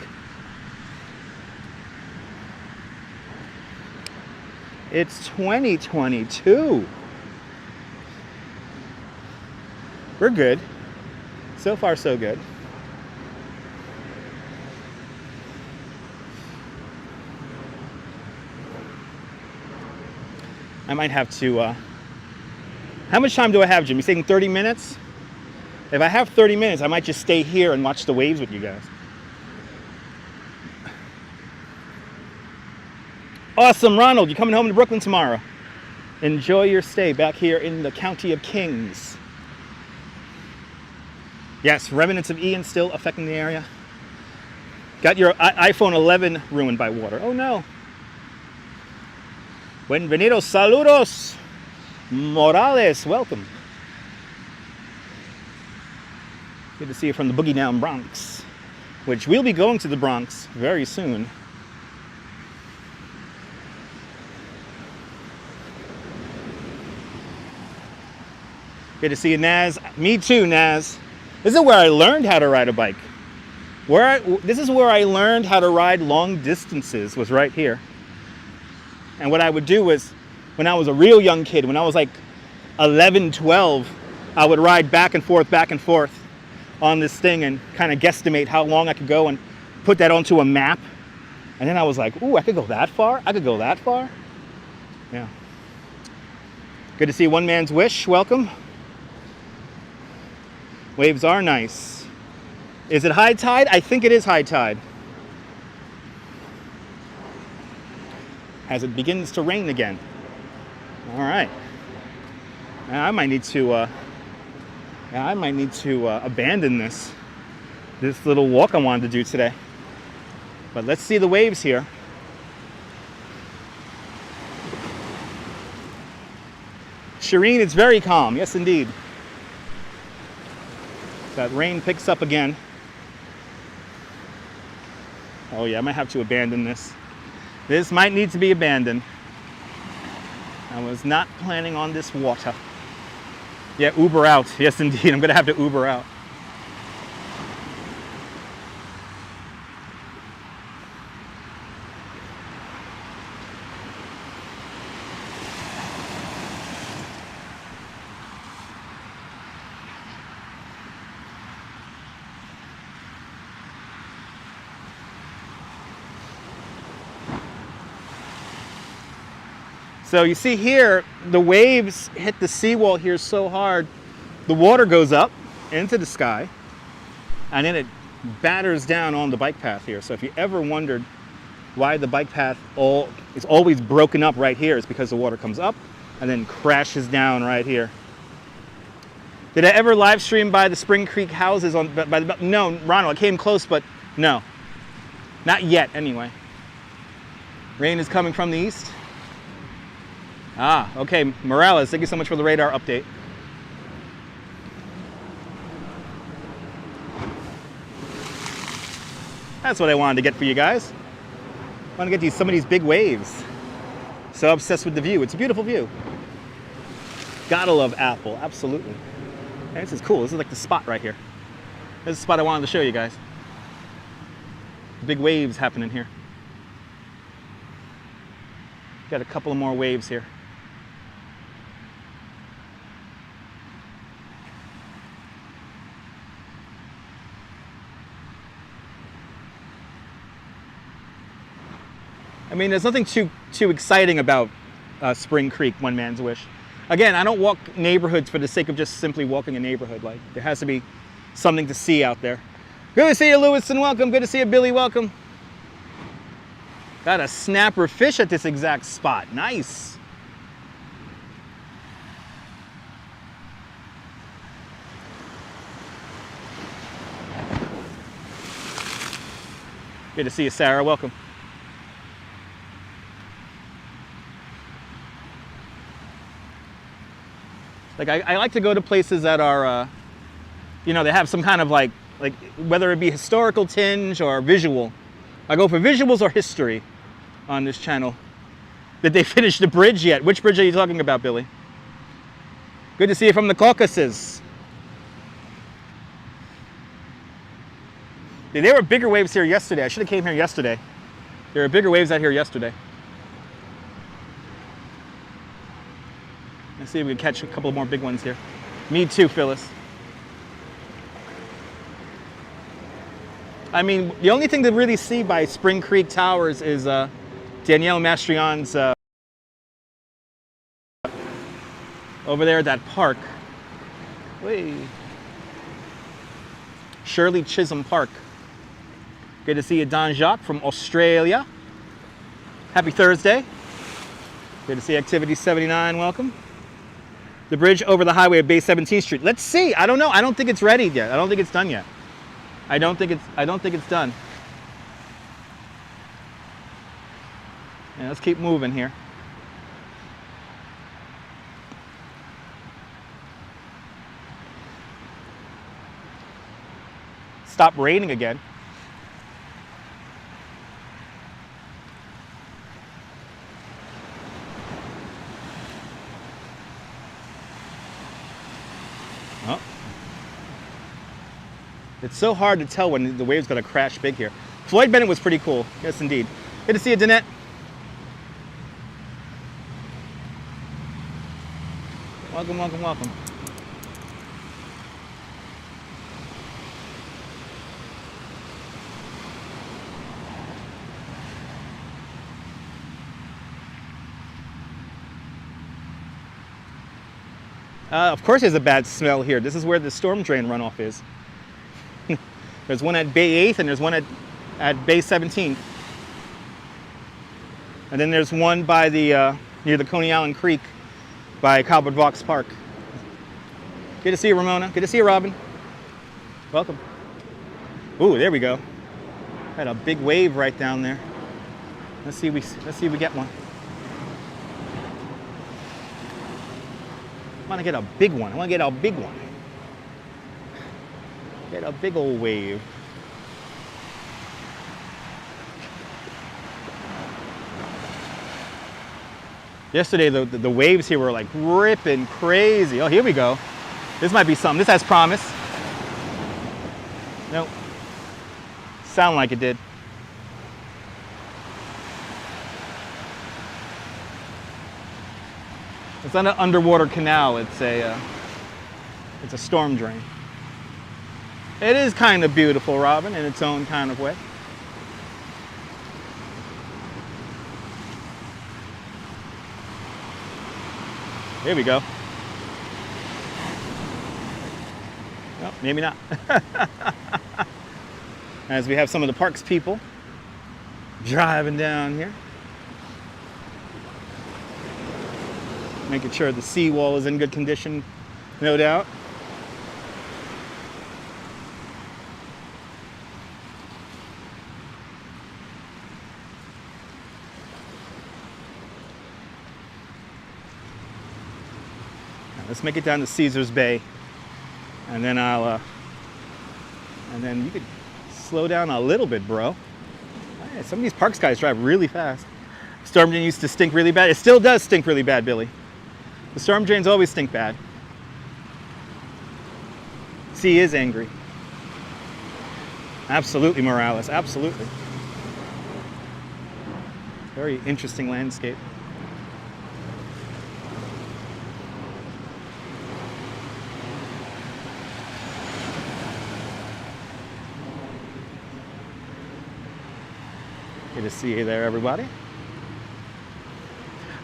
It's 2022. We're good. So far, so good. I might have to, how much time do I have, Jim? You saying 30 minutes? If I have 30 minutes, I might just stay here and watch the waves with you guys. Awesome, Ronald. You're coming home to Brooklyn tomorrow. Enjoy your stay back here in the County of Kings. Yes, remnants of Ian still affecting the area. Got your iPhone 11 ruined by water. Oh no. Bienvenidos, saludos, Morales, welcome. Good to see you from the Boogie Down Bronx, which we'll be going to the Bronx very soon. Good to see you, Naz. Me too, Naz. This is where I learned how to ride a bike. This is where I learned how to ride long distances, was right here. And what I would do was, when I was a real young kid, when I was like 11, 12, I would ride back and forth on this thing and kind of guesstimate how long I could go and put that onto a map. And then I was like, ooh, I could go that far? I could go that far? Yeah. Good to see One Man's Wish. Welcome. Waves are nice. Is it high tide? I think it is high tide. As it begins to rain again. All right. Now I might need to abandon this little walk I wanted to do today. But let's see the waves here. Shireen, it's very calm. Yes, indeed. That rain picks up again. Oh yeah, I might have to abandon this. This might need to be abandoned. I was not planning on this water. Yeah, Uber out. Yes, indeed. I'm going to have to Uber out. So you see here, the waves hit the seawall here so hard the water goes up into the sky, and then it batters down on the bike path here. So if you ever wondered why the bike path is always broken up right here, it's because the water comes up and then crashes down right here. Did I ever live stream by the Spring Creek houses no, Ronald, I came close, but no. Not yet, anyway. Rain is coming from the east. Ah, okay, Morales, thank you so much for the radar update. That's what I wanted to get for you guys. I want to get some of these big waves. So obsessed with the view. It's a beautiful view. Gotta love Apple, absolutely. Hey, this is cool. This is like the spot right here. This is the spot I wanted to show you guys. Big waves happening here. Got a couple of more waves here. I mean, there's nothing too exciting about Spring Creek, one man's wish. Again, I don't walk neighborhoods for the sake of just simply walking a neighborhood. Like, there has to be something to see out there. Good to see you, Lewiston. Welcome. Good to see you, Billy. Welcome. Got a snapper fish at this exact spot. Nice. Good to see you, Sarah. Welcome. Like, I like to go to places that are, you know, they have some kind of like whether it be historical tinge or visual. I go for visuals or history on this channel. Did they finish the bridge yet? Which bridge are you talking about, Billy? Good to see you from the Caucasus. There were bigger waves here yesterday. I should have came here yesterday. There were bigger waves out here yesterday. Let's see if we can catch a couple more big ones here. Me too, Phyllis. I mean, the only thing to really see by Spring Creek Towers is Danielle Mastrion's over there at that park. Whee. Shirley Chisholm Park. Good to see you, Don Jacques from Australia. Happy Thursday. Good to see Activity 79, welcome. The bridge over the highway of Bay 17th Street. Let's see. I don't know. I don't think it's ready yet. I don't think it's done yet. I don't think it's done. Yeah, let's keep moving here. Stop raining again. Oh. It's so hard to tell when the wave's going to crash big here. Floyd Bennett was pretty cool. Yes, indeed. Good to see you, Danette. Welcome, welcome, welcome. Of course there's a bad smell here. This is where the storm drain runoff is. There's one at Bay 8th and there's one at Bay 17th. And then there's one by the near the Coney Island Creek by Calvert Vaux Park. Good to see you, Ramona. Good to see you, Robin. Welcome. Ooh, there we go. Had a big wave right down there. Let's see if we get one. I want to get a big one. I want to get a big one. Get a big old wave. Yesterday, the waves here were like ripping crazy. Oh, here we go. This might be something. This has promise. Nope. Sound like it did. It's not an underwater canal. It's a storm drain. It is kind of beautiful, Robin, in its own kind of way. Here we go. Maybe not. As we have some of the parks people driving down here. Making sure the seawall is in good condition, no doubt. Let's make it down to Caesars Bay, and then and then you could slow down a little bit, bro. Hey, some of these parks guys drive really fast. Storm drain used to stink really bad. It still does stink really bad, Billy. The storm drains always stink bad. Sea is angry. Absolutely, Morales, absolutely. Very interesting landscape. Good to see you there, everybody.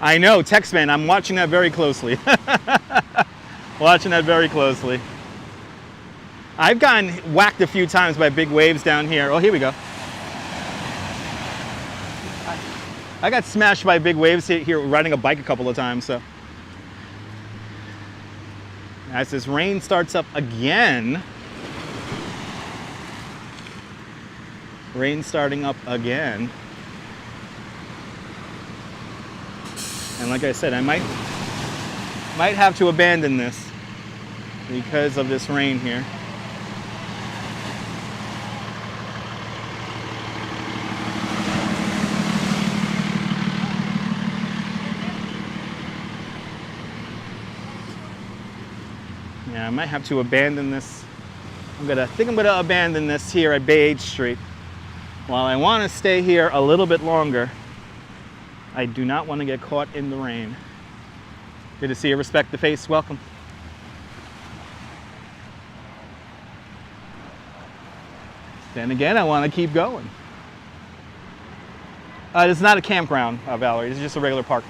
I know, Texman, I'm watching that very closely. Watching that very closely. I've gotten whacked a few times by big waves down here. Oh, here we go. I got smashed by big waves here riding a bike a couple of times, so. As this rain starts up again. Rain starting up again. And like I said, I might have to abandon this because of this rain here. Yeah, I might have to abandon this. I think I'm gonna abandon this here at Bay 8th Street. While I want to stay here a little bit longer, I do not want to get caught in the rain. Good to see you. Respect the face. Welcome. Then again, I want to keep going. It's not a campground, Valerie. It's just a regular park.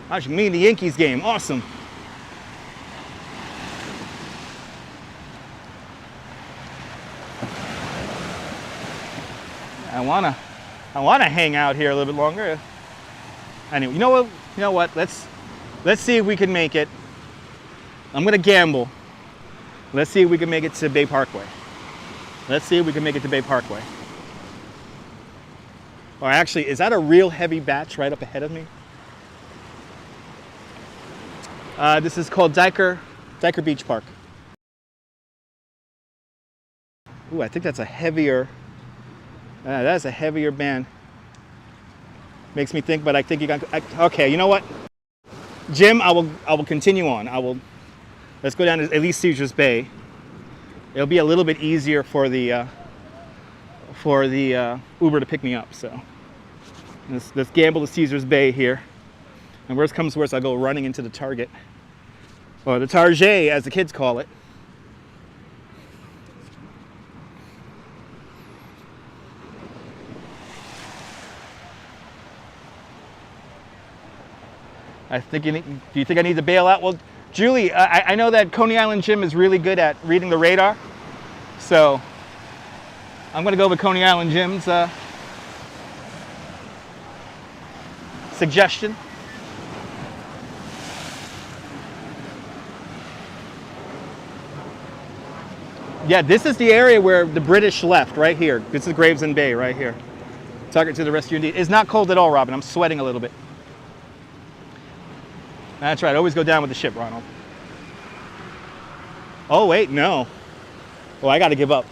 Watching me in the Yankees game. Awesome. I wanna hang out here a little bit longer. Anyway, you know what? Let's see if we can make it. I'm gonna gamble. Let's see if we can make it to Bay Parkway. Let's see if we can make it to Bay Parkway. Or actually, is that a real heavy batch right up ahead of me? This is called Diker Beach Park. Ooh, I think that's a heavier. That's a heavier band. Makes me think, but I think you got. Okay, you know what, Jim? I will continue on. Let's go down to at least Caesars Bay. It'll be a little bit easier for the Uber to pick me up. So let's gamble to Caesars Bay here. And worst comes to worst, I'll go running into the Target, or the Target, as the kids call it. Do you think I need to bail out? Well, Julie, I know that Coney Island Jim is really good at reading the radar. So I'm going to go with Coney Island Jim's suggestion. Yeah, this is the area where the British left, right here. This is Gravesend Bay, right here. Target to the rescue indeed. It's not cold at all, Robin. I'm sweating a little bit. That's right. Always go down with the ship, Ronald. Oh, wait, no. Oh, I got to give up.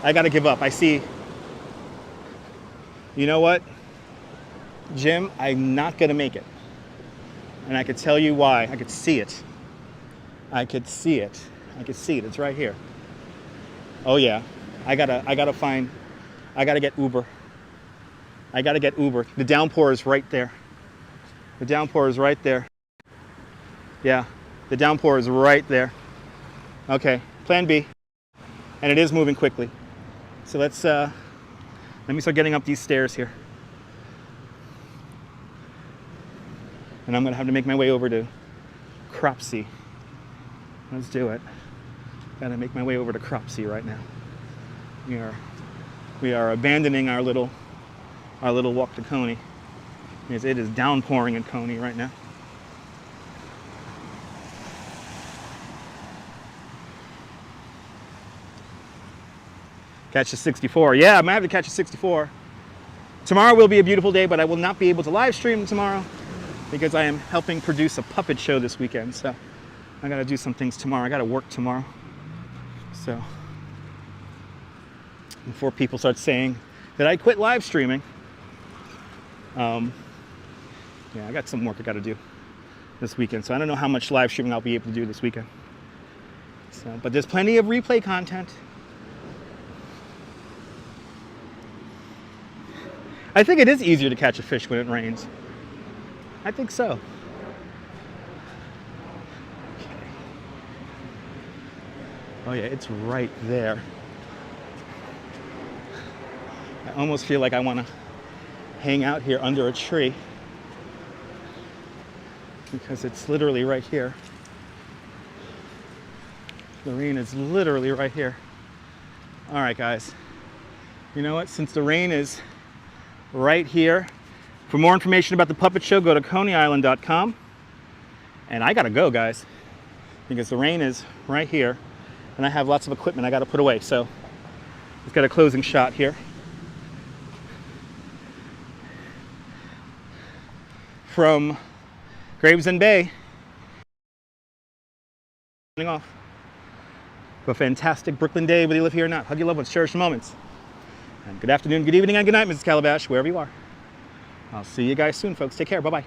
I see. You know what? Jim, I'm not going to make it. And I could tell you why. I could see it. I could see it. It's right here. Oh, yeah. I gotta get Uber. The downpour is right there. Yeah, the downpour is right there. Okay, plan B. And it is moving quickly. So let me start getting up these stairs here. And I'm going to have to make my way over to Cropsey. Let's do it. Got to make my way over to Cropsey right now. We are abandoning our little walk to Coney. It is downpouring in Coney right now. Catch a 64. Yeah, I might have to catch a 64. Tomorrow will be a beautiful day, but I will not be able to live stream tomorrow because I am helping produce a puppet show this weekend. So I got to do some things tomorrow. I got to work tomorrow. So before people start saying that I quit live streaming, yeah, I got some work I got to do this weekend. So I don't know how much live streaming I'll be able to do this weekend. So, but there's plenty of replay content. I think it is easier to catch a fish when it rains. I think so. Okay. Oh yeah, it's right there. I almost feel like I want to hang out here under a tree because it's literally right here. The rain is literally right here. All right, guys. You know what? Since the rain is right here. For more information about the puppet show, go to coneyisland.com. And I gotta go, guys, because the rain is right here and I have lots of equipment I gotta put away. So let's get a closing shot here. From Gravesend Bay. Signing off. Have a fantastic Brooklyn day, whether you live here or not. Hug your loved ones, cherish the moments. And good afternoon, good evening, and good night, Mrs. Calabash, wherever you are. I'll see you guys soon, folks. Take care. Bye-bye.